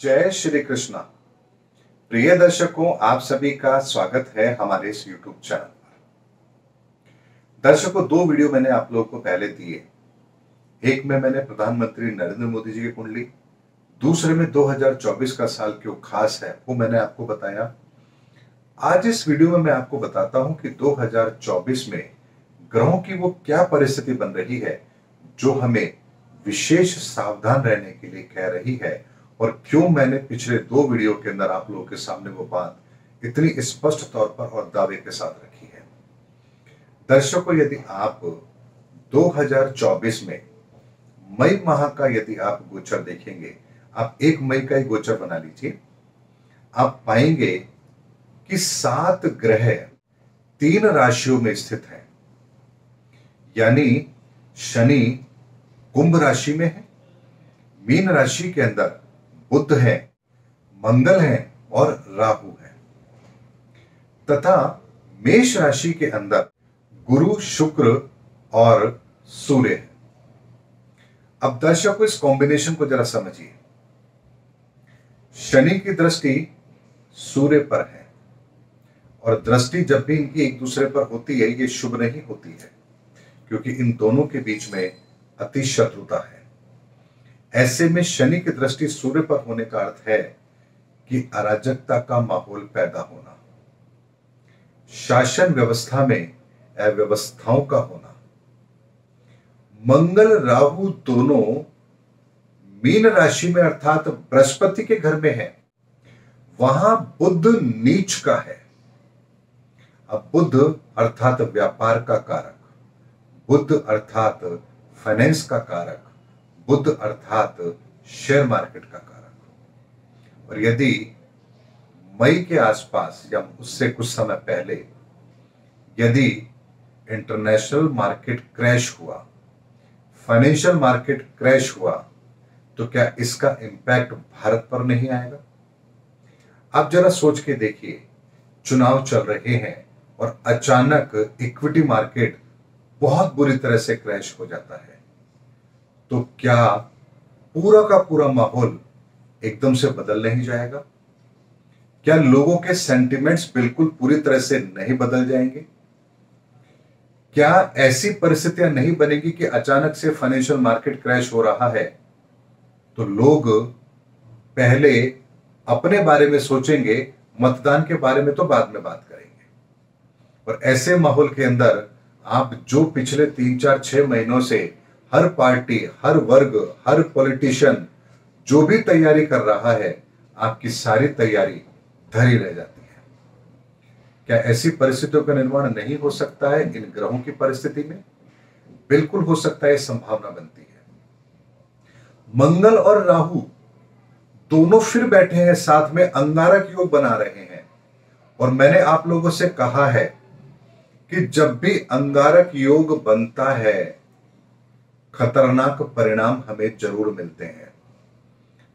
जय श्री कृष्णा। प्रिय दर्शकों, आप सभी का स्वागत है हमारे इस YouTube चैनल पर। दर्शकों, दो वीडियो मैंने आप लोगों को पहले दिए। एक में मैंने प्रधानमंत्री नरेंद्र मोदी जी की कुंडली, दूसरे में 2024 का साल क्यों खास है वो मैंने आपको बताया। आज इस वीडियो में मैं आपको बताता हूं कि 2024 में ग्रहों की वो क्या परिस्थिति बन रही है जो हमें विशेष सावधान रहने के लिए कह रही है, और क्यों मैंने पिछले दो वीडियो के अंदर आप लोगों के सामने वो बात इतनी स्पष्ट तौर पर और दावे के साथ रखी है। दर्शकों, यदि आप 2024 में मई माह का यदि आप गोचर देखेंगे, आप 1 मई का ही गोचर बना लीजिए, आप पाएंगे कि 7 ग्रह 3 राशियों में स्थित हैं। यानी शनि कुंभ राशि में है, मीन राशि के अंदर बुध है, मंगल है और राहु है, तथा मेष राशि के अंदर गुरु, शुक्र और सूर्य है। अब दर्शकों, इस कॉम्बिनेशन को जरा समझिए। शनि की दृष्टि सूर्य पर है, और दृष्टि जब भी इनकी एक दूसरे पर होती है ये शुभ नहीं होती है, क्योंकि इन दोनों के बीच में अति शत्रुता है। ऐसे में शनि की दृष्टि सूर्य पर होने का अर्थ है कि अराजकता का माहौल पैदा होना, शासन व्यवस्था में अव्यवस्थाओं का होना। मंगल राहु दोनों मीन राशि में अर्थात बृहस्पति के घर में है, वहां बुध नीच का है। अब बुध अर्थात व्यापार का कारक, बुध अर्थात फाइनेंस का कारक, बुध अर्थात शेयर मार्केट का कारक। और यदि मई के आसपास या उससे कुछ समय पहले यदि इंटरनेशनल मार्केट क्रैश हुआ, फाइनेंशियल मार्केट क्रैश हुआ, तो क्या इसका इंपैक्ट भारत पर नहीं आएगा? आप जरा सोच के देखिए, चुनाव चल रहे हैं और अचानक इक्विटी मार्केट बहुत बुरी तरह से क्रैश हो जाता है, तो क्या पूरा का पूरा माहौल एकदम से बदल नहीं जाएगा? क्या लोगों के सेंटिमेंट्स बिल्कुल पूरी तरह से नहीं बदल जाएंगे? क्या ऐसी परिस्थितियां नहीं बनेगी कि अचानक से फाइनेंशियल मार्केट क्रैश हो रहा है तो लोग पहले अपने बारे में सोचेंगे, मतदान के बारे में तो बाद में बात करेंगे। और ऐसे माहौल के अंदर आप जो पिछले 3-4-6 महीनों से हर पार्टी, हर वर्ग, हर पॉलिटिशियन जो भी तैयारी कर रहा है, आपकी सारी तैयारी धरी रह जाती है। क्या ऐसी परिस्थितियों का निर्माण नहीं हो सकता है इन ग्रहों की परिस्थिति में? बिल्कुल हो सकता है, संभावना बनती है। मंगल और राहु दोनों फिर बैठे हैं साथ में, अंगारक योग बना रहे हैं। और मैंने आप लोगों से कहा है कि जब भी अंगारक योग बनता है, खतरनाक परिणाम हमें जरूर मिलते हैं।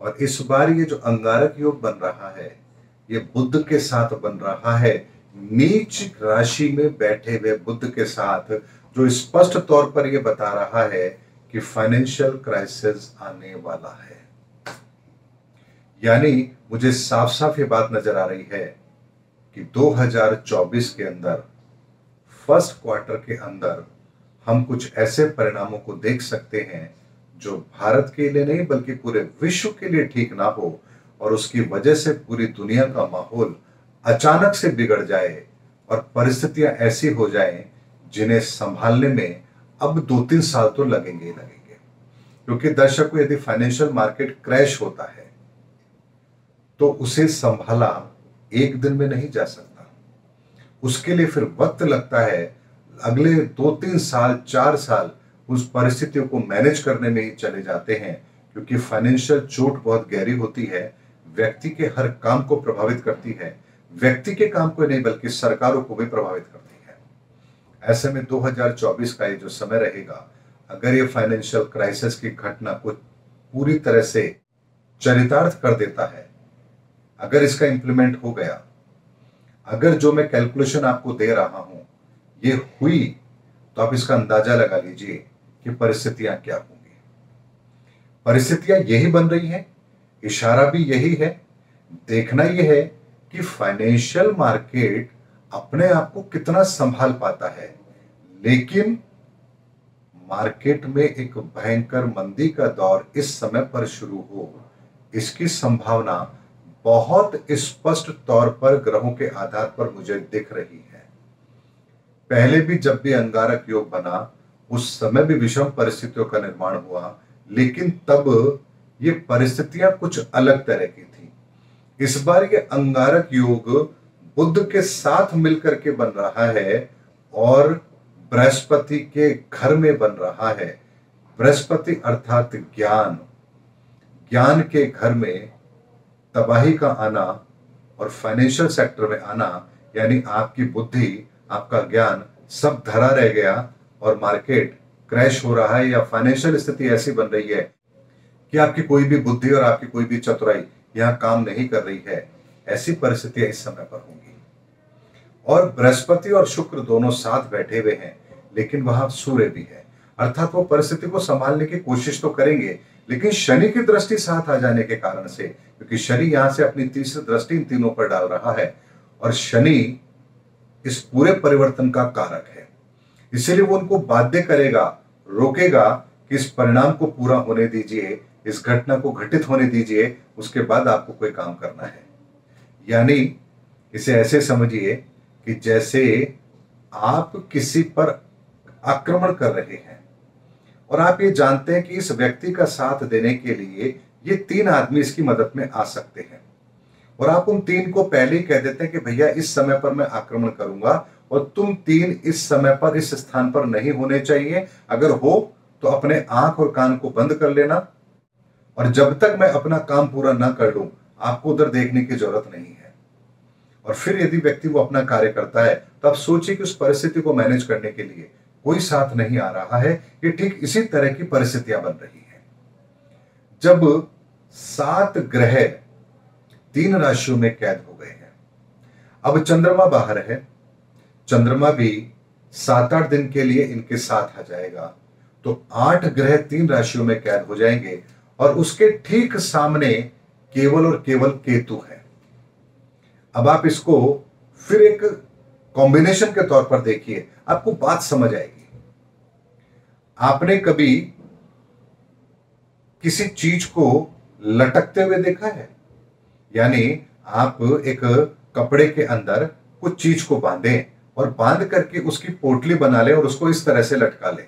और इस बार ये जो अंगारक योग बन रहा है, ये बुध के साथ बन रहा है, नीच राशि में बैठे हुए बुध के साथ, जो स्पष्ट तौर पर यह बता रहा है कि फाइनेंशियल क्राइसिस आने वाला है। यानी मुझे साफ साफ ये बात नजर आ रही है कि 2024 के अंदर, फर्स्ट क्वार्टर के अंदर, हम कुछ ऐसे परिणामों को देख सकते हैं जो भारत के लिए नहीं बल्कि पूरे विश्व के लिए ठीक ना हो, और उसकी वजह से पूरी दुनिया का माहौल अचानक से बिगड़ जाए और परिस्थितियां ऐसी हो जाएं जिन्हें संभालने में अब 2-3 साल तो लगेंगे ही लगेंगे। क्योंकि दर्शकों, यदि फाइनेंशियल मार्केट क्रैश होता है तो उसे संभाला एक दिन में नहीं जा सकता। उसके लिए फिर वक्त लगता है, अगले 2-3 साल, 4 साल उस परिस्थितियों को मैनेज करने में ही चले जाते हैं, क्योंकि फाइनेंशियल चोट बहुत गहरी होती है, व्यक्ति के हर काम को प्रभावित करती है, व्यक्ति के काम को नहीं बल्कि सरकारों को भी प्रभावित करती है। ऐसे में 2024 का ये जो समय रहेगा, अगर ये फाइनेंशियल क्राइसिस की घटना को पूरी तरह से चरितार्थ कर देता है, अगर इसका इंप्लीमेंट हो गया, अगर जो मैं कैलकुलेशन आपको दे रहा हूं ये हुई, तो आप इसका अंदाजा लगा लीजिए कि परिस्थितियां क्या होंगी। परिस्थितियां यही बन रही हैं इशारा भी यही है, देखना यह है कि फाइनेंशियल मार्केट अपने आप को कितना संभाल पाता है। लेकिन मार्केट में एक भयंकर मंदी का दौर इस समय पर शुरू हो, इसकी संभावना बहुत स्पष्ट तौर पर ग्रहों के आधार पर मुझे दिख रही है। पहले भी जब भी अंगारक योग बना उस समय भी विषम परिस्थितियों का निर्माण हुआ, लेकिन तब ये परिस्थितियां कुछ अलग तरह की थी। इस बार ये अंगारक योग बुध के साथ मिलकर के बन रहा है और बृहस्पति के घर में बन रहा है। बृहस्पति अर्थात ज्ञान, ज्ञान के घर में तबाही का आना और फाइनेंशियल सेक्टर में आना, यानी आपकी बुद्धि, आपका ज्ञान सब धरा रह गया और मार्केट क्रैश हो रहा है, या फाइनेंशियल स्थिति ऐसी बन रही है कि आपकी कोई भी बुद्धि और आपकी कोई भी चतुराई यहां काम नहीं कर रही है। ऐसी परिस्थितियां इस समय पर होंगी। और बृहस्पति और शुक्र दोनों साथ बैठे हुए हैं, लेकिन वहां सूर्य भी है, अर्थात वो परिस्थिति को संभालने की कोशिश तो करेंगे, लेकिन शनि की दृष्टि साथ आ जाने के कारण से, क्योंकि शनि यहां से अपनी तीसरी दृष्टि इन तीनों पर डाल रहा है और शनि इस पूरे परिवर्तन का कारक है, इसीलिए वो उनको बाध्य करेगा, रोकेगा कि इस परिणाम को पूरा होने दीजिए, इस घटना को घटित होने दीजिए, उसके बाद आपको कोई काम करना है। यानी इसे ऐसे समझिए कि जैसे आप किसी पर आक्रमण कर रहे हैं और आप ये जानते हैं कि इस व्यक्ति का साथ देने के लिए ये 3 आदमी इसकी मदद में आ सकते हैं, और आप उन 3 को पहले ही कह देते हैं कि भैया इस समय पर मैं आक्रमण करूंगा और तुम 3 इस समय पर इस स्थान पर नहीं होने चाहिए, अगर हो तो अपने आंख और कान को बंद कर लेना, और जब तक मैं अपना काम पूरा ना कर लूं आपको उधर देखने की जरूरत नहीं है। और फिर यदि व्यक्ति वो अपना कार्य करता है तो आप सोचिए कि उस परिस्थिति को मैनेज करने के लिए कोई साथ नहीं आ रहा है। ये ठीक इसी तरह की परिस्थितियां बन रही हैं। जब 7 ग्रह 3 राशियों में कैद हो गए हैं, अब चंद्रमा बाहर है, चंद्रमा भी 7-8 दिन के लिए इनके साथ आ जाएगा, तो 8 ग्रह 3 राशियों में कैद हो जाएंगे और उसके ठीक सामने केवल और केवल केतु है। अब आप इसको फिर एक कॉम्बिनेशन के तौर पर देखिए, आपको बात समझ आएगी। आपने कभी किसी चीज को लटकते हुए देखा है? यानी आप एक कपड़े के अंदर कुछ चीज को बांधें और बांध करके उसकी पोटली बना लें और उसको इस तरह से लटका लें,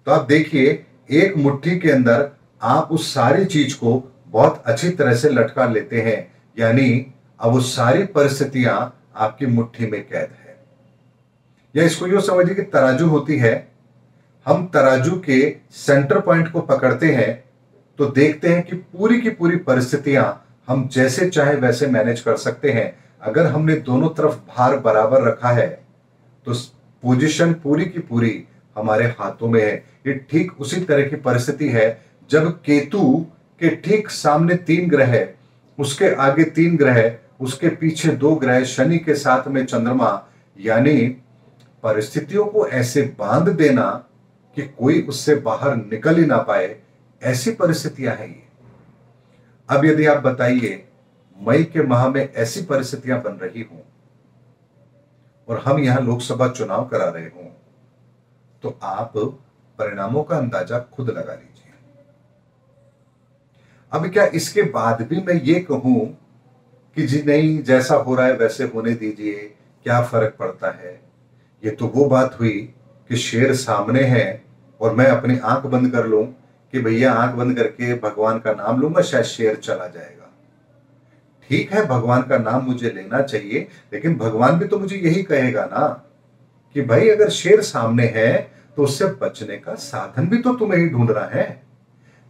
तो आप देखिए एक मुट्ठी के अंदर आप उस सारी चीज को बहुत अच्छी तरह से लटका लेते हैं, यानी अब वो सारी परिस्थितियां आपकी मुट्ठी में कैद है। या इसको यूं समझिए कि तराजू होती है, हम तराजू के सेंटर पॉइंट को पकड़ते हैं तो देखते हैं कि पूरी की पूरी परिस्थितियां हम जैसे चाहे वैसे मैनेज कर सकते हैं। अगर हमने दोनों तरफ भार बराबर रखा है तो पोजीशन पूरी की पूरी हमारे हाथों में है। ये ठीक उसी तरह की परिस्थिति है जब केतु के ठीक सामने 3 ग्रह है, उसके आगे 3 ग्रह, उसके पीछे 2 ग्रह, शनि के साथ में चंद्रमा, यानी परिस्थितियों को ऐसे बांध देना कि कोई उससे बाहर निकल ही ना पाए, ऐसी परिस्थितियां हैं ये। अब यदि आप बताइए मई के माह में ऐसी परिस्थितियां बन रही हों और हम यहां लोकसभा चुनाव करा रहे हों, तो आप परिणामों का अंदाजा खुद लगा लीजिए। अब क्या इसके बाद भी मैं ये कहूं कि जी नहीं, जैसा हो रहा है वैसे होने दीजिए, क्या फर्क पड़ता है? ये तो वो बात हुई कि शेर सामने है और मैं अपनी आंख बंद कर लूं कि भैया आंख बंद करके भगवान का नाम लूंगा, शायद शेर चला जाएगा। ठीक है, भगवान का नाम मुझे लेना चाहिए, लेकिन भगवान भी तो मुझे यही कहेगा ना कि भाई अगर शेर सामने है तो उससे बचने का साधन भी तो तुम्हें ही ढूंढना है।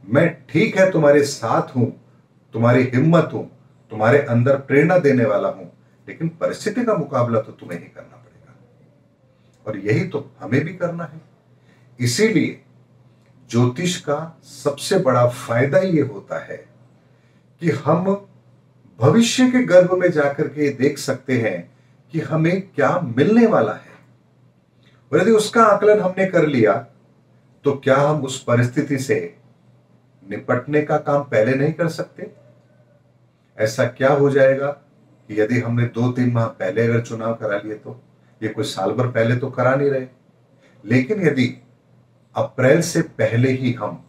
मैं ठीक है तुम्हारे साथ हूं, तुम्हारी हिम्मत हूं, तुम्हारे अंदर प्रेरणा देने वाला हूं, लेकिन परिस्थिति का मुकाबला तो तुम्हें ही करना पड़ेगा, और यही तो हमें भी करना है। इसीलिए ज्योतिष का सबसे बड़ा फायदा ये होता है कि हम भविष्य के गर्भ में जाकर के देख सकते हैं कि हमें क्या मिलने वाला है, और यदि उसका आकलन हमने कर लिया तो क्या हम उस परिस्थिति से निपटने का काम पहले नहीं कर सकते? ऐसा क्या हो जाएगा कि यदि हमने 2-3 माह पहले अगर चुनाव करा लिए, तो ये कोई साल भर पहले तो करा नहीं रहे, लेकिन यदि अप्रैल से पहले ही हम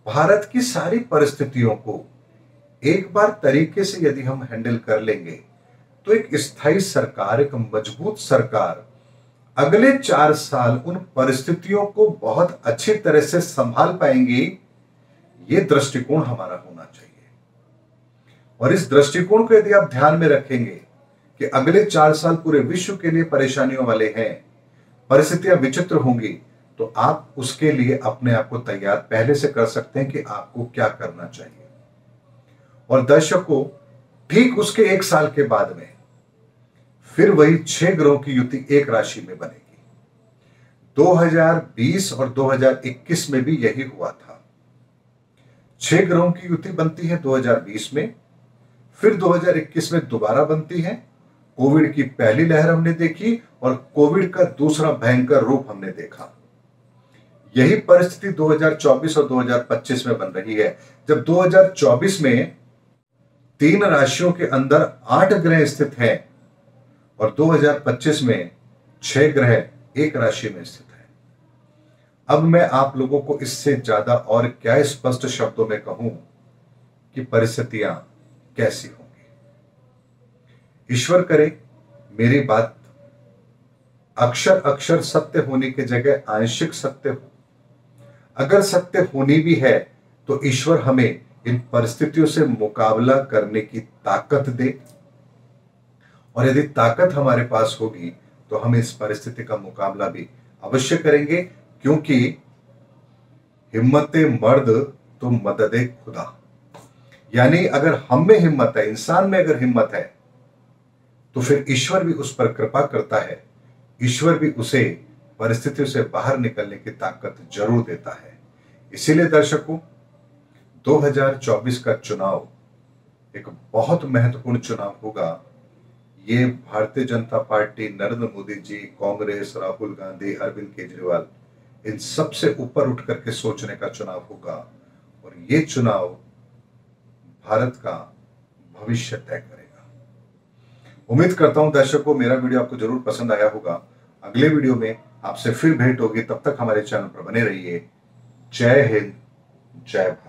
भारत की सारी परिस्थितियों को एक बार तरीके से यदि हम हैंडल कर लेंगे, तो एक स्थायी सरकार, एक मजबूत सरकार अगले 4 साल उन परिस्थितियों को बहुत अच्छी तरह से संभाल पाएंगी। ये दृष्टिकोण हमारा होना चाहिए। और इस दृष्टिकोण को यदि आप ध्यान में रखेंगे कि अगले 4 साल पूरे विश्व के लिए परेशानियों वाले हैं, परिस्थितियां विचित्र होंगी, तो आप उसके लिए अपने आप को तैयार पहले से कर सकते हैं कि आपको क्या करना चाहिए। और दर्शकों, ठीक उसके 1 साल के बाद में फिर वही 6 ग्रहों की युति एक राशि में बनेगी। 2020 और 2021 में भी यही हुआ था। 6 ग्रहों की युति बनती है 2020 में, फिर 2021 में दोबारा बनती है। कोविड की पहली लहर हमने देखी और कोविड का दूसरा भयंकर रूप हमने देखा। यही परिस्थिति 2024 और 2025 में बन रही है, जब 2024 में 3 राशियों के अंदर 8 ग्रह स्थित हैं और 2025 में 6 ग्रह एक राशि में स्थित है। अब मैं आप लोगों को इससे ज्यादा और क्या स्पष्ट शब्दों में कहूं कि परिस्थितियां कैसी होंगी। ईश्वर करे मेरी बात अक्षर अक्षर सत्य होने की जगह आंशिक सत्य हो। अगर सत्य होनी भी है तो ईश्वर हमें इन परिस्थितियों से मुकाबला करने की ताकत दे, और यदि ताकत हमारे पास होगी तो हम इस परिस्थिति का मुकाबला भी अवश्य करेंगे, क्योंकि हिम्मते मर्द तो मददे खुदा। यानी अगर हम में हिम्मत है, इंसान में अगर हिम्मत है, तो फिर ईश्वर भी उस पर कृपा करता है। ईश्वर भी उसे परिस्थितियों से बाहर निकलने की ताकत जरूर देता है। इसीलिए दर्शकों, 2024 का चुनाव एक बहुत महत्वपूर्ण चुनाव होगा। ये भारतीय जनता पार्टी, नरेंद्र मोदी जी, कांग्रेस, राहुल गांधी, अरविंद केजरीवाल, इन सबसे ऊपर उठ करके सोचने का चुनाव होगा। और ये चुनाव भारत का भविष्य तय करेगा। उम्मीद करता हूं दर्शकों, मेरा वीडियो आपको जरूर पसंद आया होगा। अगले वीडियो में आपसे फिर भेंट होगी। तब तक हमारे चैनल पर बने रहिए। जय हिंद, जय भारत।